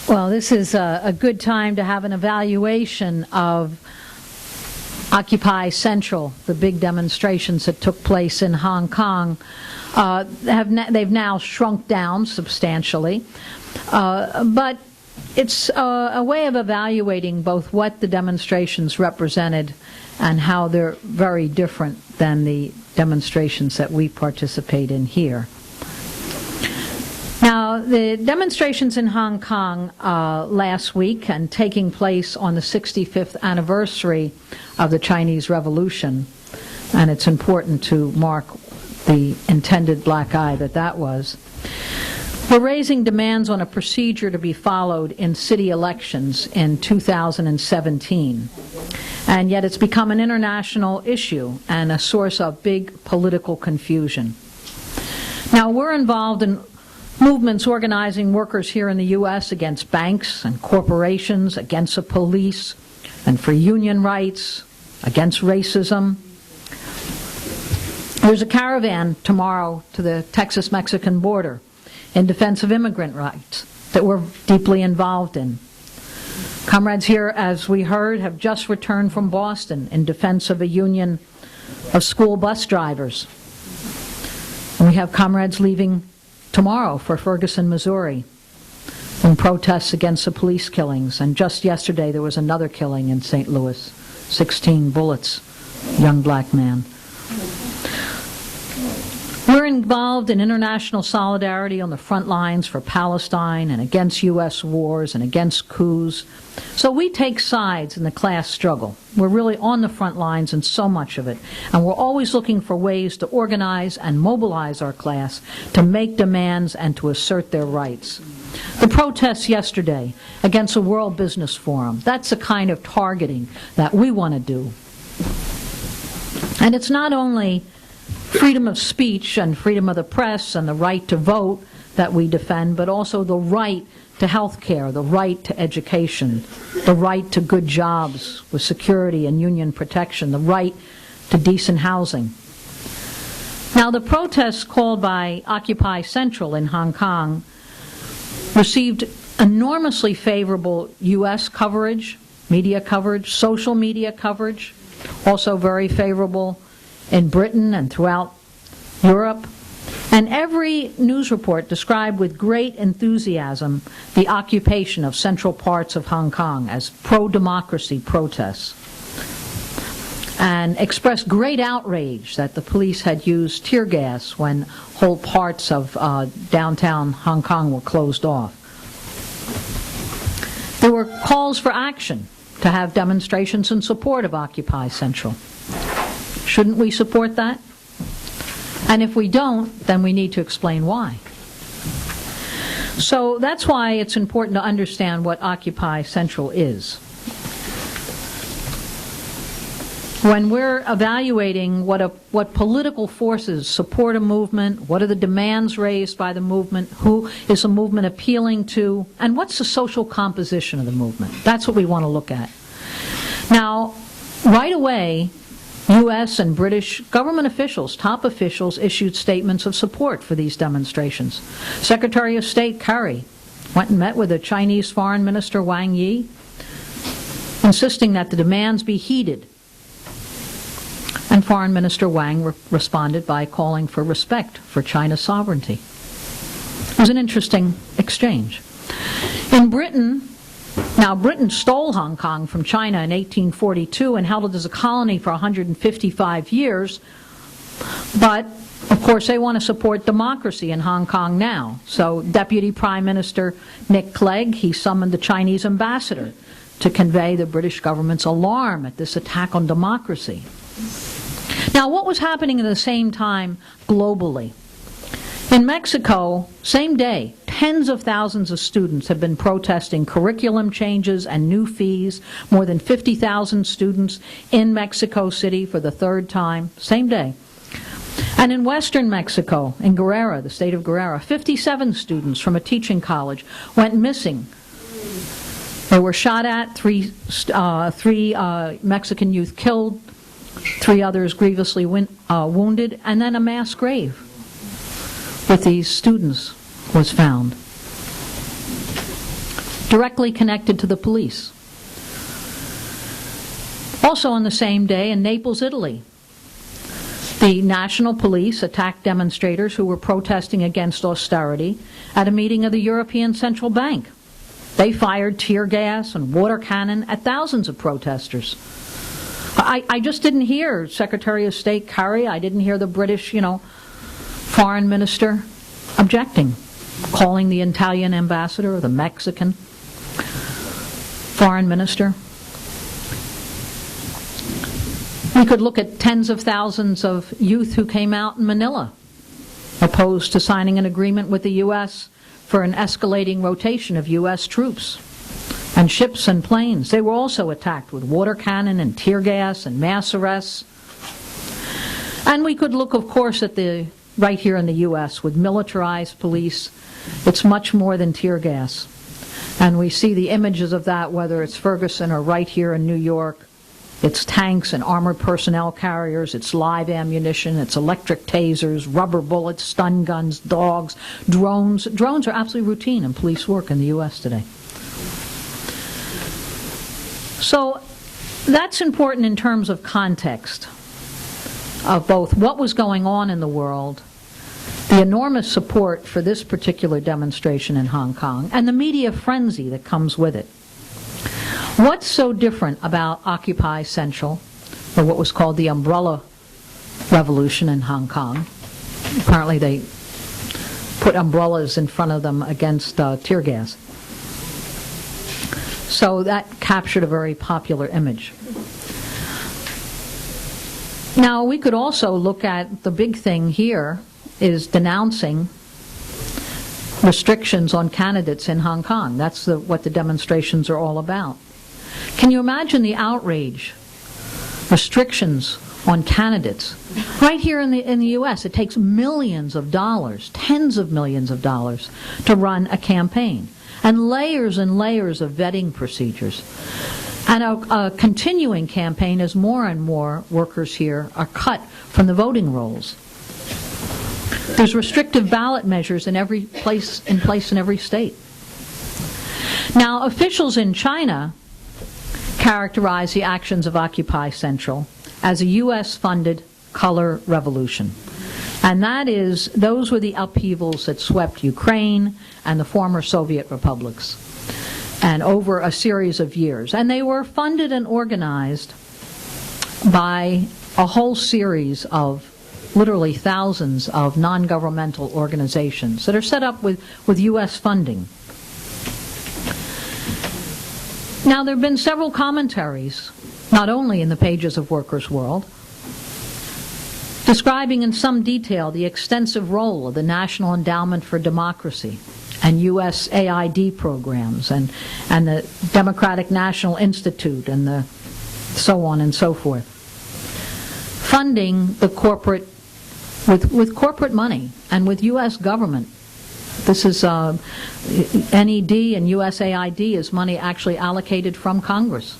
Well, this is a good time to have an evaluation of Occupy Central, the big demonstrations that took place in Hong Kong. They've now shrunk down substantially, but it's a way of evaluating both what the demonstrations represented and how they're very different than the demonstrations that we participate in here. Now, the demonstrations in Hong Kong last week and taking place on the 65th anniversary of the Chinese Revolution, and it's important to mark the intended black eye that was, we're raising demands on a procedure to be followed in city elections in 2017. And yet it's become an international issue and a source of big political confusion. Now, we're involved in movements organizing workers here in the U.S. against banks and corporations, against the police, and for union rights, against racism. There's a caravan tomorrow to the Texas-Mexican border in defense of immigrant rights that we're deeply involved in. Comrades here, as we heard, have just returned from Boston in defense of a union of school bus drivers. And we have comrades leaving tomorrow for Ferguson, Missouri, in protests against the police killings. And just yesterday there was another killing in St. Louis, 16 bullets, young black man. We're involved in international solidarity on the front lines for Palestine and against U.S. wars and against coups. So we take sides in the class struggle. We're really on the front lines in so much of it. And we're always looking for ways to organize and mobilize our class to make demands and to assert their rights. The protests yesterday against the World Business Forum, that's the kind of targeting that we want to do. And it's not only freedom of speech and freedom of the press and the right to vote that we defend, but also the right to health care, the right to education, the right to good jobs with security and union protection, the right to decent housing. Now, the protests called by Occupy Central in Hong Kong received enormously favorable U.S. coverage, media coverage, social media coverage, also very favorable in Britain and throughout Europe. And every news report described with great enthusiasm the occupation of central parts of Hong Kong as pro-democracy protests, and expressed great outrage that the police had used tear gas when whole parts of downtown Hong Kong were closed off. There were calls for action to have demonstrations in support of Occupy Central. Shouldn't we support that? And if we don't, then we need to explain why. So that's why it's important to understand what Occupy Central is. When we're evaluating what political forces support a movement, what are the demands raised by the movement, who is the movement appealing to, and what's the social composition of the movement? That's what we want to look at. Now, right away, U.S. and British government officials, top officials, issued statements of support for these demonstrations. Secretary of State Kerry went and met with the Chinese Foreign Minister Wang Yi, insisting that the demands be heeded. And Foreign Minister Wang responded by calling for respect for China's sovereignty. It was an interesting exchange. In Britain, now, Britain stole Hong Kong from China in 1842 and held it as a colony for 155 years, but, of course, they want to support democracy in Hong Kong now. So Deputy Prime Minister Nick Clegg, he summoned the Chinese ambassador to convey the British government's alarm at this attack on democracy. Now, what was happening at the same time globally? In Mexico, same day, tens of thousands of students have been protesting curriculum changes and new fees. More than 50,000 students in Mexico City for the third time, same day. And in western Mexico, in Guerrero, the state of Guerrero, 57 students from a teaching college went missing. They were shot at, three Mexican youth killed, 3 others grievously wounded, and then a mass grave with these students was found. directly connected to the police. Also on the same day in Naples, Italy, the national police attacked demonstrators who were protesting against austerity at a meeting of the European Central Bank. They fired tear gas and water cannon at thousands of protesters. I just didn't hear Secretary of State Kerry, I didn't hear the British, foreign minister objecting, calling the Italian ambassador or the Mexican foreign minister. We could look at tens of thousands of youth who came out in Manila, opposed to signing an agreement with the U.S. for an escalating rotation of U.S. troops. And ships and planes, they were also attacked with water cannon and tear gas and mass arrests. And we could look, of course, at right here in the U.S. with militarized police. It's much more than tear gas. And we see the images of that, whether it's Ferguson or right here in New York. It's tanks and armored personnel carriers, it's live ammunition, it's electric tasers, rubber bullets, stun guns, dogs, drones. Drones are absolutely routine in police work in the U.S. today. So that's important in terms of context of both what was going on in the world, the enormous support for this particular demonstration in Hong Kong, and the media frenzy that comes with it. What's so different about Occupy Central, or what was called the Umbrella Revolution in Hong Kong? Apparently they put umbrellas in front of them against tear gas. So that captured a very popular image. Now we could also look at the big thing here is denouncing restrictions on candidates in Hong Kong. That's what the demonstrations are all about. Can you imagine the outrage? Restrictions on candidates. Right here in the U.S., it takes millions of dollars, tens of millions of dollars, to run a campaign. And layers of vetting procedures. And a continuing campaign as more and more workers here are cut from the voting rolls. There's restrictive ballot measures in place in every state. Now, officials in China characterize the actions of Occupy Central as a U.S.-funded color revolution. And those were the upheavals that swept Ukraine and the former Soviet republics, and over a series of years. And they were funded and organized by a whole series of literally thousands of non-governmental organizations that are set up with U.S. funding. Now, there have been several commentaries, not only in the pages of Workers' World, describing in some detail the extensive role of the National Endowment for Democracy and USAID programs and the Democratic National Institute and the so on and so forth. Funding the corporate, with corporate money and with U.S. government. This is NED and USAID is money actually allocated from Congress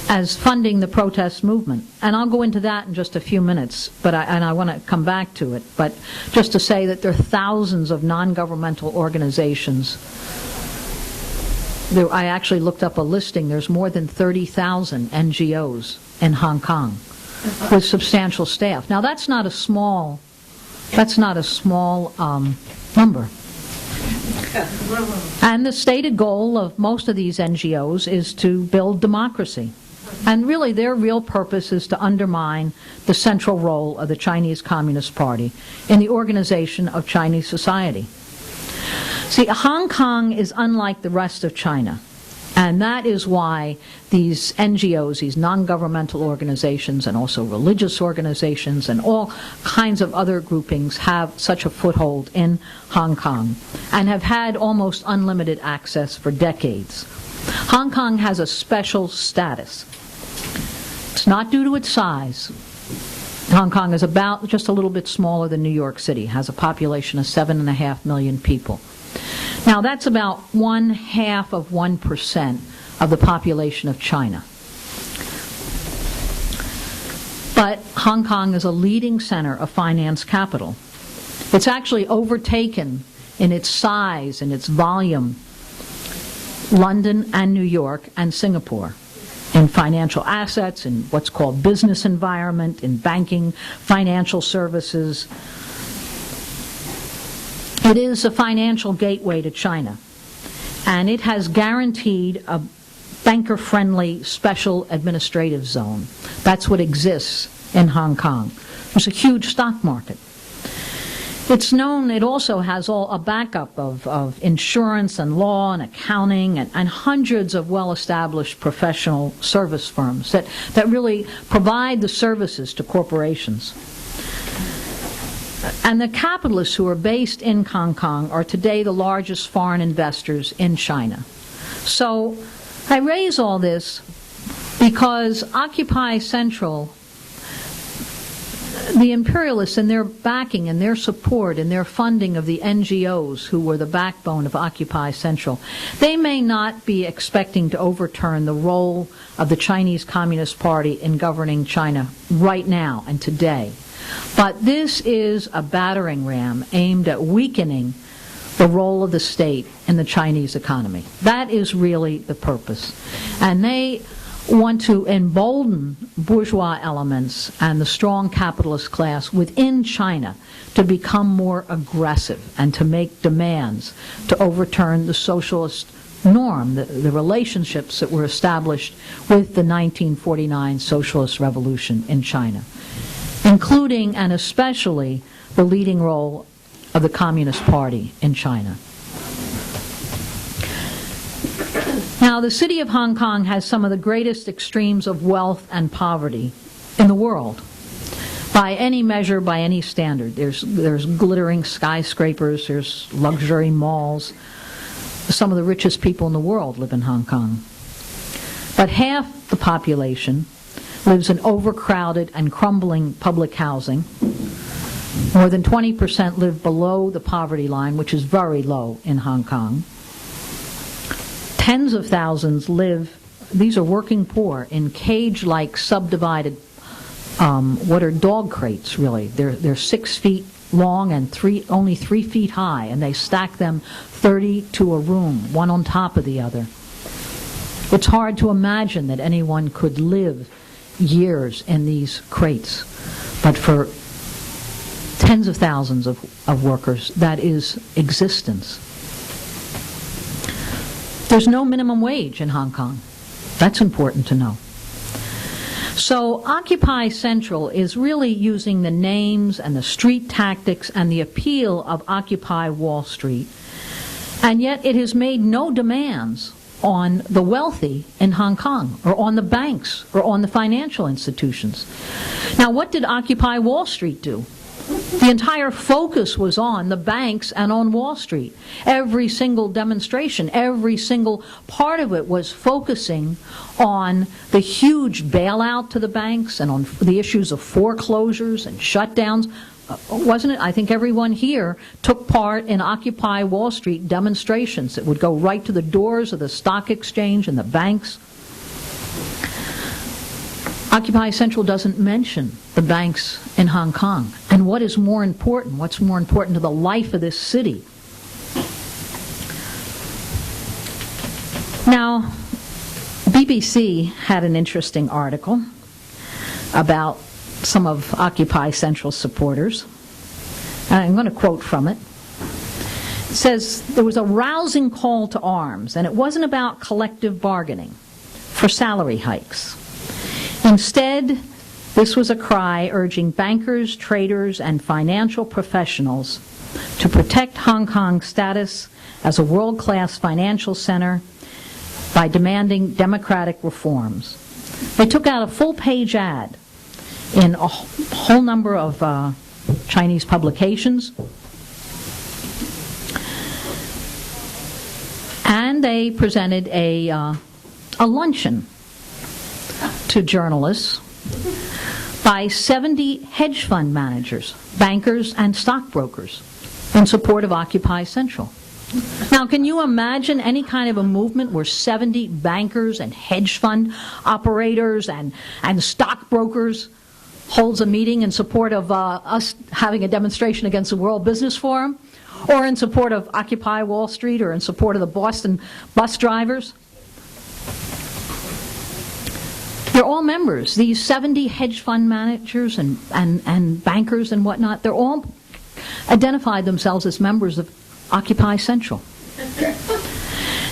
as funding the protest movement. And I'll go into that in just a few minutes, but I want to come back to it. But just to say that there are thousands of non-governmental organizations. I actually looked up a listing. There's more than 30,000 NGOs in Hong Kong with substantial staff. Now that's not a small number. And the stated goal of most of these NGOs is to build democracy. And really their real purpose is to undermine the central role of the Chinese Communist Party in the organization of Chinese society. See, Hong Kong is unlike the rest of China. And that is why these NGOs, these non-governmental organizations, and also religious organizations, and all kinds of other groupings have such a foothold in Hong Kong and have had almost unlimited access for decades. Hong Kong has a special status. It's not due to its size. Hong Kong is about just a little bit smaller than New York City, has a population of 7.5 million people. Now that's about 0.5% of the population of China. But Hong Kong is a leading center of finance capital. It's actually overtaken in its size, in its volume, London and New York and Singapore, in financial assets, in what's called business environment, in banking, financial services. It is a financial gateway to China, and it has guaranteed a banker-friendly special administrative zone. That's what exists in Hong Kong. There's a huge stock market. It's known, it also has a backup of insurance and law and accounting and hundreds of well-established professional service firms that really provide the services to corporations. And the capitalists who are based in Hong Kong are today the largest foreign investors in China. So I raise all this because Occupy Central, the imperialists and their backing and their support and their funding of the NGOs who were the backbone of Occupy Central, they may not be expecting to overturn the role of the Chinese Communist Party in governing China right now and today. But this is a battering ram aimed at weakening the role of the state in the Chinese economy. That is really the purpose. And they want to embolden bourgeois elements and the strong capitalist class within China to become more aggressive and to make demands to overturn the socialist norm, the relationships that were established with the 1949 socialist revolution in China, including and especially the leading role of the Communist Party in China. Now, the city of Hong Kong has some of the greatest extremes of wealth and poverty in the world. By any measure, by any standard. There's glittering skyscrapers, there's luxury malls. Some of the richest people in the world live in Hong Kong. But half the population lives in overcrowded and crumbling public housing. More than 20% live below the poverty line, which is very low in Hong Kong. Tens of thousands live, these are working poor, in cage-like subdivided, what are dog crates really. They're 6 feet long and only 3 feet high, and they stack them 30 to a room, one on top of the other. It's hard to imagine that anyone could live years in these crates, but for tens of thousands of workers, that is existence. There's no minimum wage in Hong Kong. That's important to know. So Occupy Central is really using the names and the street tactics and the appeal of Occupy Wall Street, and yet it has made no demands on the wealthy in Hong Kong, or on the banks, or on the financial institutions. Now, what did Occupy Wall Street do? The entire focus was on the banks and on Wall Street. Every single demonstration, every single part of it was focusing on the huge bailout to the banks and on the issues of foreclosures and shutdowns. Wasn't it? I think everyone here took part in Occupy Wall Street demonstrations that would go right to the doors of the stock exchange and the banks. Occupy Central doesn't mention the banks in Hong Kong. And what is more important? What's more important to the life of this city? Now, BBC had an interesting article about some of Occupy Central supporters. I'm going to quote from it. It says, there was a rousing call to arms, and it wasn't about collective bargaining for salary hikes. Instead, this was a cry urging bankers, traders, and financial professionals to protect Hong Kong's status as a world-class financial center by demanding democratic reforms. They took out a full-page ad in a whole number of Chinese publications, and they presented a luncheon to journalists by 70 hedge fund managers, bankers, and stockbrokers in support of Occupy Central. Now, can you imagine any kind of a movement where 70 bankers and hedge fund operators and stockbrokers holds a meeting in support of us having a demonstration against the World Business Forum? or in support of Occupy Wall Street, or in support of the Boston bus drivers. They're all members. These 70 hedge fund managers and bankers and whatnot, they're all identified themselves as members of Occupy Central.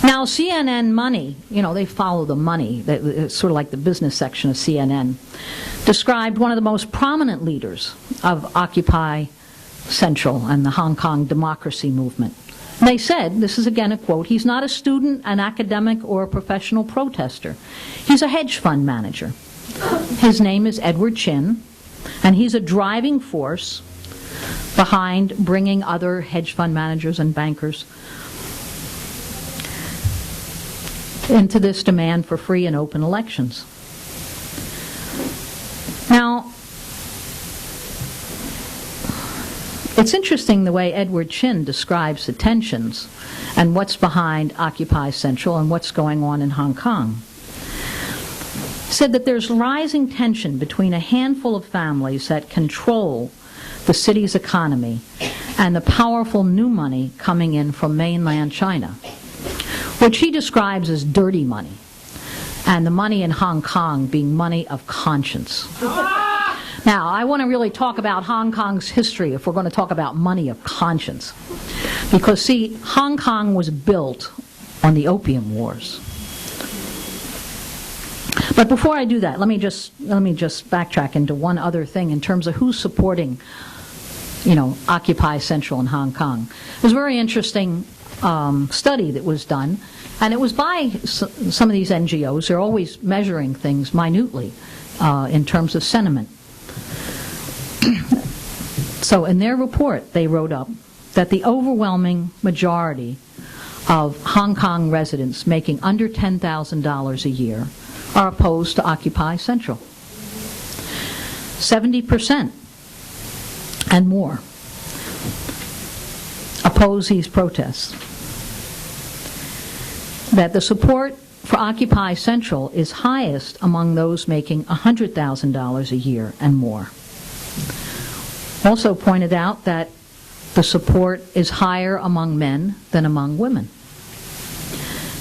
Now, CNN Money, they follow the money. It's sort of like the business section of CNN, described one of the most prominent leaders of Occupy Central and the Hong Kong democracy movement. They said, this is again a quote, "He's not a student, an academic, or a professional protester. He's a hedge fund manager. His name is Edward Chin, and he's a driving force behind bringing other hedge fund managers and bankers into this demand for free and open elections." Now, it's interesting the way Edward Chin describes the tensions and what's behind Occupy Central and what's going on in Hong Kong. He said that there's rising tension between a handful of families that control the city's economy and the powerful new money coming in from mainland China, which he describes as dirty money, and the money in Hong Kong being money of conscience. Now, I want to really talk about Hong Kong's history if we're going to talk about money of conscience. Because, see, Hong Kong was built on the Opium Wars. But before I do that, let me just backtrack into one other thing in terms of who's supporting, Occupy Central in Hong Kong. There's a very interesting study that was done, and it was by some of these NGOs. They're always measuring things minutely in terms of sentiment. So in their report, they wrote up that the overwhelming majority of Hong Kong residents making under $10,000 a year are opposed to Occupy Central. 70% and more oppose these protests. That the support for Occupy Central is highest among those making $100,000 a year and more. Also pointed out that the support is higher among men than among women.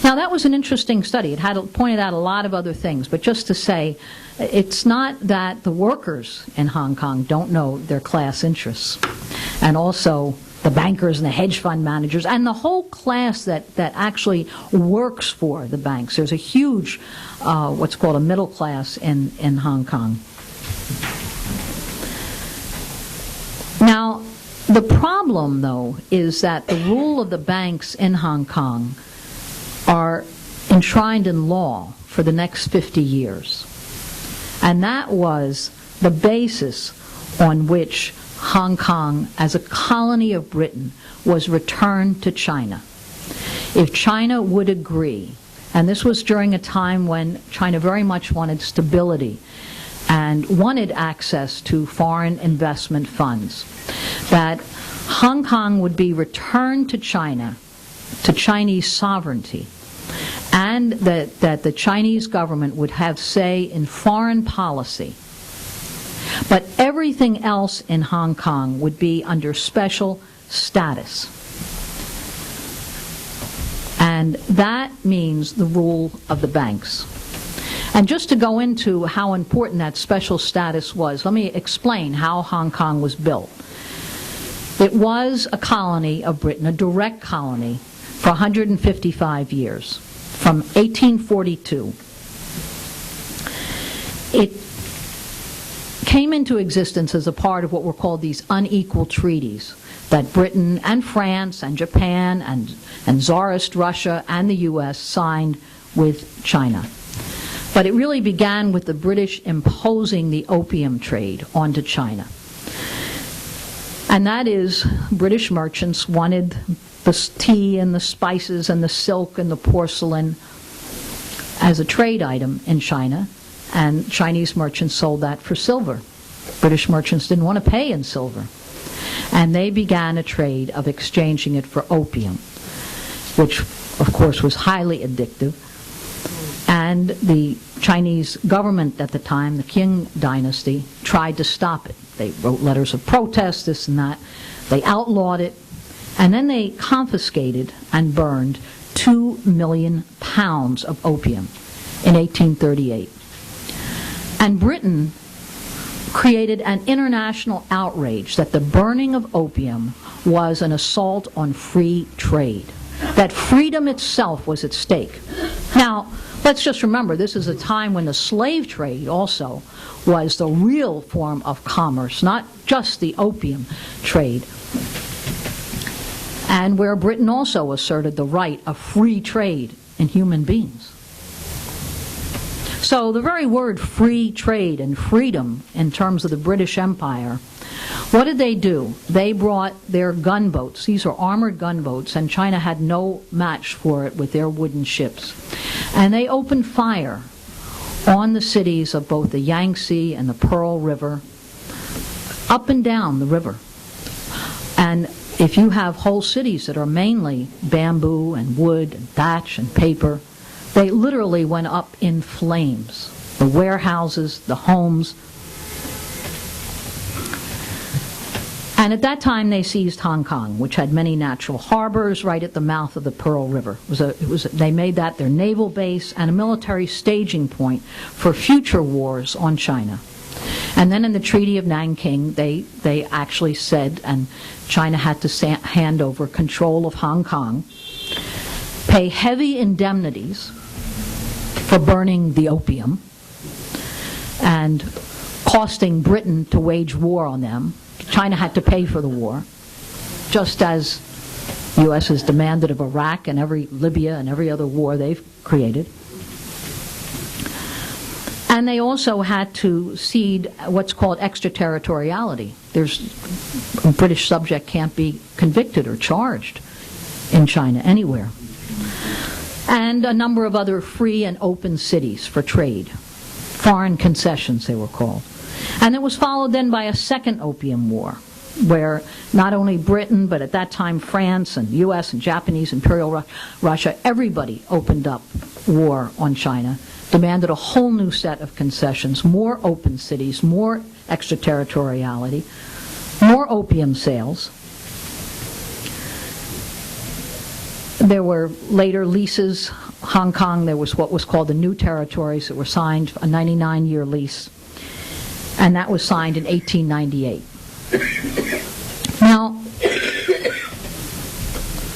Now, that was an interesting study. It had pointed out a lot of other things, but just to say, it's not that the workers in Hong Kong don't know their class interests, and also the bankers and the hedge fund managers, and the whole class that actually works for the banks. There's a huge, what's called a middle class in Hong Kong. Now, the problem, though, is that the rule of the banks in Hong Kong are enshrined in law for the next 50 years. And that was the basis on which Hong Kong, as a colony of Britain, was returned to China. If China would agree, and this was during a time when China very much wanted stability and wanted access to foreign investment funds, that Hong Kong would be returned to China, to Chinese sovereignty, and that the Chinese government would have say in foreign policy. But everything else in Hong Kong would be under special status. And that means the rule of the banks. And just to go into how important that special status was, let me explain how Hong Kong was built. It was a colony of Britain, a direct colony, for 155 years, from 1842. It came into existence as a part of what were called these unequal treaties that Britain and France and Japan and Tsarist Russia and the U.S. signed with China. But it really began with the British imposing the opium trade onto China. And that is, British merchants wanted the tea and the spices and the silk and the porcelain as a trade item in China, and Chinese merchants sold that for silver. British merchants didn't want to pay in silver. And they began a trade of exchanging it for opium, which, of course, was highly addictive. And the Chinese government at the time, the Qing dynasty, tried to stop it. They wrote letters of protest, this and that. They outlawed it, And then they confiscated and burned 2 million pounds of opium in 1838. And Britain created an international outrage that the burning of opium was an assault on free trade, that freedom itself was at stake. Now, let's just remember, this is a time when the slave trade also was the real form of commerce, not just the opium trade, and where Britain also asserted the right of free trade in human beings. So the very word free trade and freedom in terms of the British Empire, what did they do? They brought their gunboats. These are armored gunboats, and China had no match for it with their wooden ships. And they opened fire on the cities of both the Yangtze and the Pearl River, up and down the river. And if you have whole cities that are mainly bamboo and wood and thatch and paper, they literally went up in flames. The warehouses, the homes. And at that time they seized Hong Kong, which had many natural harbors right at the mouth of the Pearl River. They made that their naval base and a military staging point for future wars on China. And then in the Treaty of Nanking, they actually said, and China had to hand over control of Hong Kong, pay heavy indemnities for burning the opium, and costing Britain to wage war on them. China had to pay for the war, just as the U.S. has demanded of Iraq and Libya and every other war they've created. And they also had to cede what's called extraterritoriality. A British subject can't be convicted or charged in China anywhere. And a number of other free and open cities for trade. Foreign concessions, they were called. And it was followed then by a second opium war, where not only Britain, but at that time France and U.S. and Japanese Imperial Russia, everybody opened up war on China, demanded a whole new set of concessions, more open cities, more extraterritoriality, more opium sales. There were later leases. Hong Kong, there was what was called the New Territories that were signed, a 99-year lease, and that was signed in 1898. Now,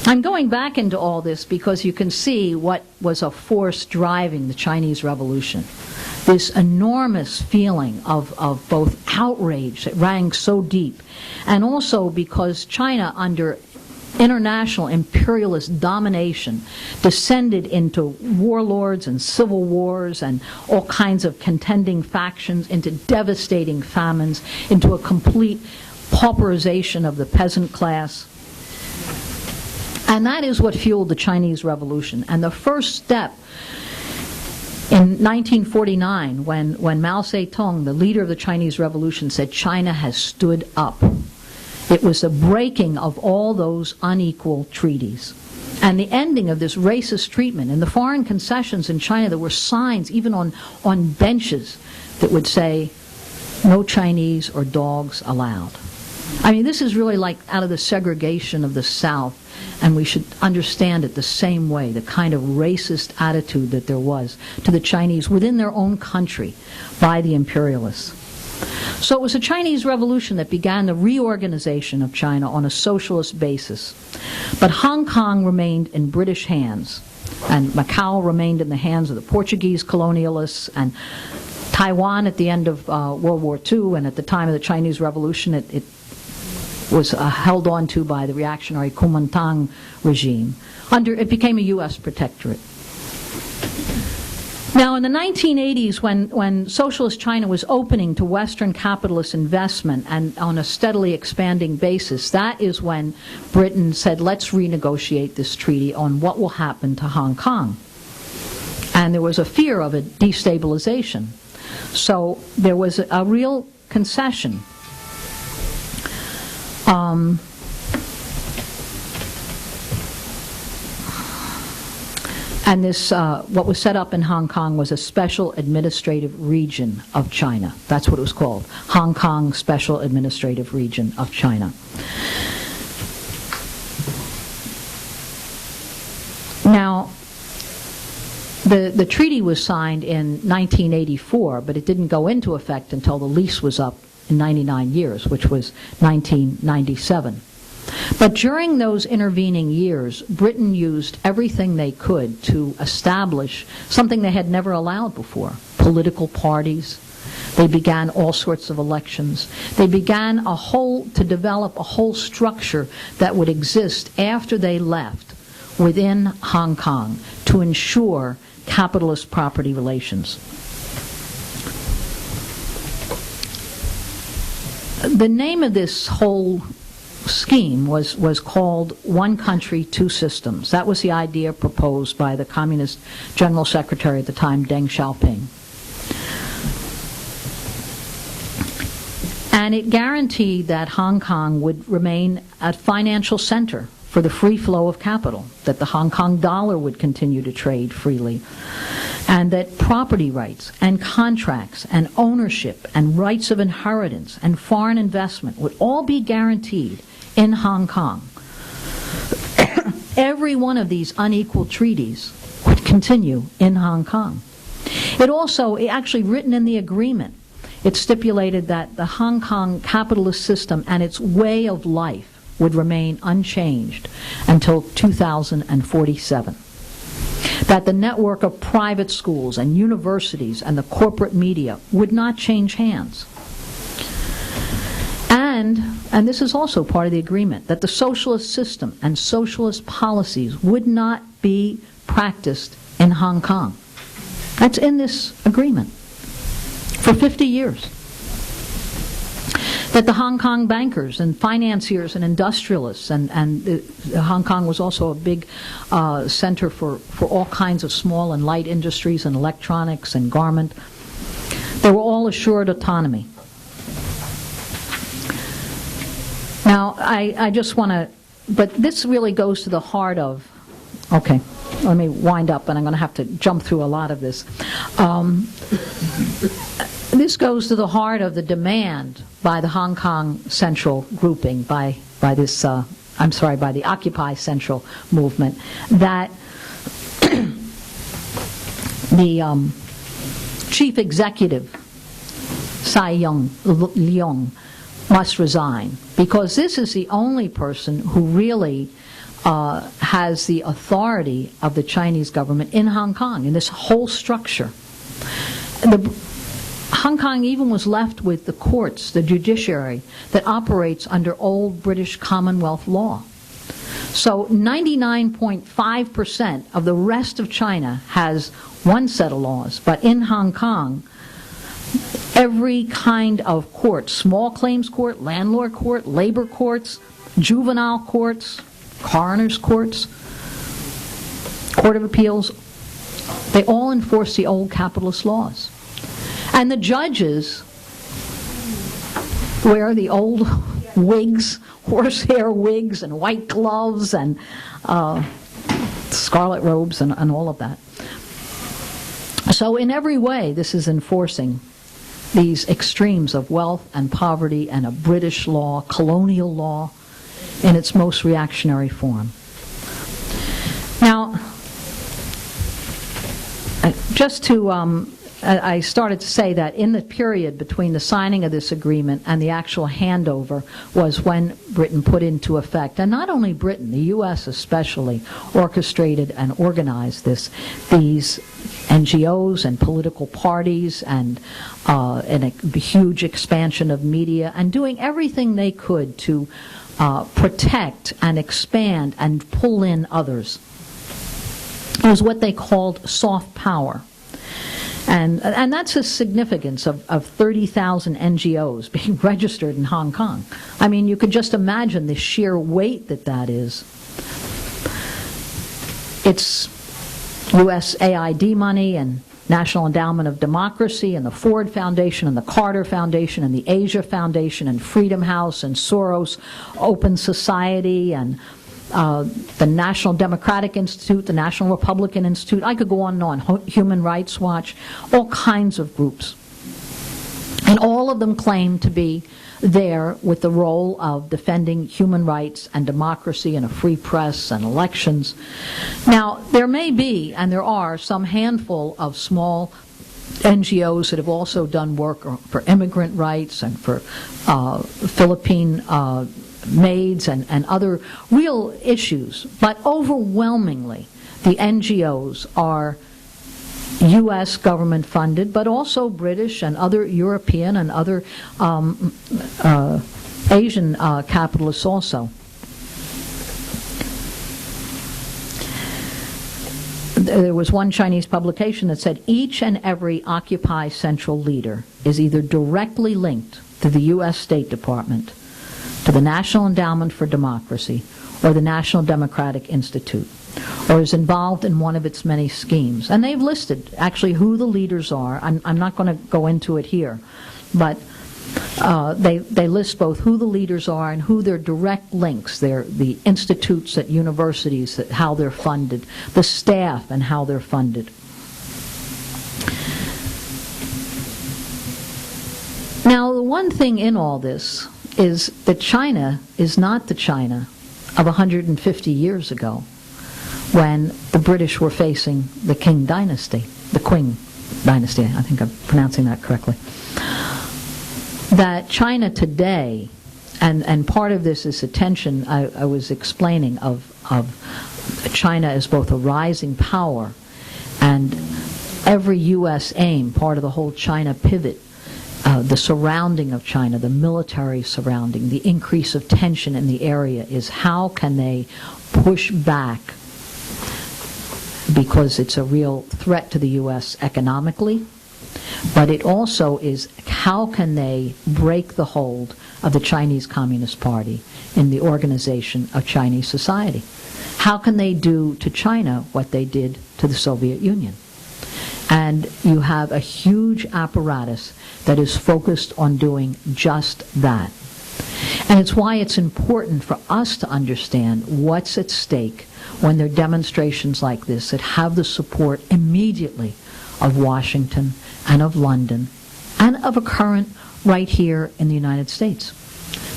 I'm going back into all this because you can see what was a force driving the Chinese Revolution. This enormous feeling of both outrage that rang so deep, and also because China, under international imperialist domination, descended into warlords and civil wars and all kinds of contending factions, into devastating famines, into a complete pauperization of the peasant class. And that is what fueled the Chinese Revolution. And the first step in 1949, when Mao Zedong, the leader of the Chinese Revolution, said China has stood up, it was the breaking of all those unequal treaties and the ending of this racist treatment. And the foreign concessions in China, there were signs even on benches that would say, "No Chinese or dogs allowed." I mean, this is really like out of the segregation of the South, and we should understand it the same way, the kind of racist attitude that there was to the Chinese within their own country by the imperialists. So it was the Chinese Revolution that began the reorganization of China on a socialist basis. But Hong Kong remained in British hands, and Macau remained in the hands of the Portuguese colonialists, and Taiwan at the end of World War II and at the time of the Chinese Revolution, it was held on to by the reactionary Kuomintang regime. It became a U.S. protectorate. Now, in the 1980s, when socialist China was opening to Western capitalist investment and on a steadily expanding basis, that is when Britain said, let's renegotiate this treaty on what will happen to Hong Kong. And there was a fear of a destabilization. So there was a real concession. And this, what was set up in Hong Kong was a special administrative region of China. That's what it was called, Hong Kong Special Administrative Region of China. Now, the treaty was signed in 1984, but it didn't go into effect until the lease was up in 99 years, which was 1997. But during those intervening years, Britain used everything they could to establish something they had never allowed before: political parties. They began all sorts of elections. They began to develop a whole structure that would exist after they left within Hong Kong to ensure capitalist property relations. The name of this whole scheme was called One Country, Two Systems. That was the idea proposed by the Communist General Secretary at the time, Deng Xiaoping. And it guaranteed that Hong Kong would remain a financial center for the free flow of capital, that the Hong Kong dollar would continue to trade freely, and that property rights and contracts and ownership and rights of inheritance and foreign investment would all be guaranteed in Hong Kong. Every one of these unequal treaties would continue in Hong Kong. It actually written in the agreement, it stipulated that the Hong Kong capitalist system and its way of life would remain unchanged until 2047. That the network of private schools and universities and the corporate media would not change hands. And this is also part of the agreement, that the socialist system and socialist policies would not be practiced in Hong Kong. That's in this agreement for 50 years. That the Hong Kong bankers and financiers and industrialists, and Hong Kong was also a big center for all kinds of small and light industries and electronics and garment, they were all assured autonomy. Now, I just want to, but this really goes to the heart of, okay, let me wind up, and I'm going to have to jump through a lot of this. This goes to the heart of the demand by the Hong Kong Central grouping, by the Occupy Central movement, that the chief executive, Tsai Leung, must resign, because this is the only person who really has the authority of the Chinese government in Hong Kong, in this whole structure. Hong Kong even was left with the courts, the judiciary, that operates under old British Commonwealth law. So 99.5% of the rest of China has one set of laws, but in Hong Kong, every kind of court, small claims court, landlord court, labor courts, juvenile courts, coroner's courts, court of appeals, they all enforce the old capitalist laws. And the judges wear the old wigs, horsehair wigs and white gloves and scarlet robes and all of that. So in every way, this is enforcing these extremes of wealth and poverty and a British law, colonial law, in its most reactionary form. Now, just to, I started to say that in the period between the signing of this agreement and the actual handover was when Britain put into effect, and not only Britain, the U.S. especially, orchestrated and organized these NGOs and political parties and a huge expansion of media, and doing everything they could to protect and expand and pull in others. It was what they called soft power. And that's the significance of 30,000 NGOs being registered in Hong Kong. I mean, you could just imagine the sheer weight that is. It's USAID money and National Endowment of Democracy and the Ford Foundation and the Carter Foundation and the Asia Foundation and Freedom House and Soros Open Society and the National Democratic Institute, the National Republican Institute, I could go on and on, Human Rights Watch, all kinds of groups. And all of them claim to be there with the role of defending human rights and democracy and a free press and elections. Now, there may be, and there are, some handful of small NGOs that have also done work for immigrant rights and for Philippine maids and other real issues. But overwhelmingly, the NGOs are U.S. government funded, but also British and other European and other Asian capitalists also. There was one Chinese publication that said each and every Occupy Central leader is either directly linked to the U.S. State Department, to the National Endowment for Democracy, or the National Democratic Institute, or is involved in one of its many schemes. And they've listed actually who the leaders are. I'm not going to go into it here, but they list both who the leaders are and who their direct links, the institutes at universities, how they're funded, the staff and how they're funded. Now, the one thing in all this is that China is not the China of 150 years ago, when the British were facing the Qing dynasty, the Qing dynasty, I think I'm pronouncing that correctly. That China today, and part of this is the tension I was explaining of China as both a rising power and every U.S. aim, part of the whole China pivot, the surrounding of China, the military surrounding, the increase of tension in the area is how can they push back, because it's a real threat to the U.S. economically, but it also is how can they break the hold of the Chinese Communist Party in the organization of Chinese society. How can they do to China what they did to the Soviet Union? And you have a huge apparatus that is focused on doing just that. And it's why it's important for us to understand what's at stake when there are demonstrations like this that have the support immediately of Washington and of London and of a current right here in the United States.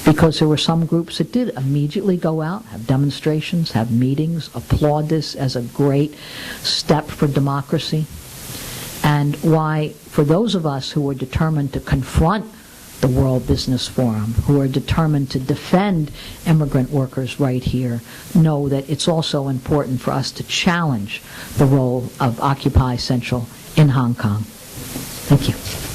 Because there were some groups that did immediately go out, have demonstrations, have meetings, applaud this as a great step for democracy. And why, for those of us who are determined to confront the World Business Forum, who are determined to defend immigrant workers right here, know that it's also important for us to challenge the role of Occupy Central in Hong Kong. Thank you.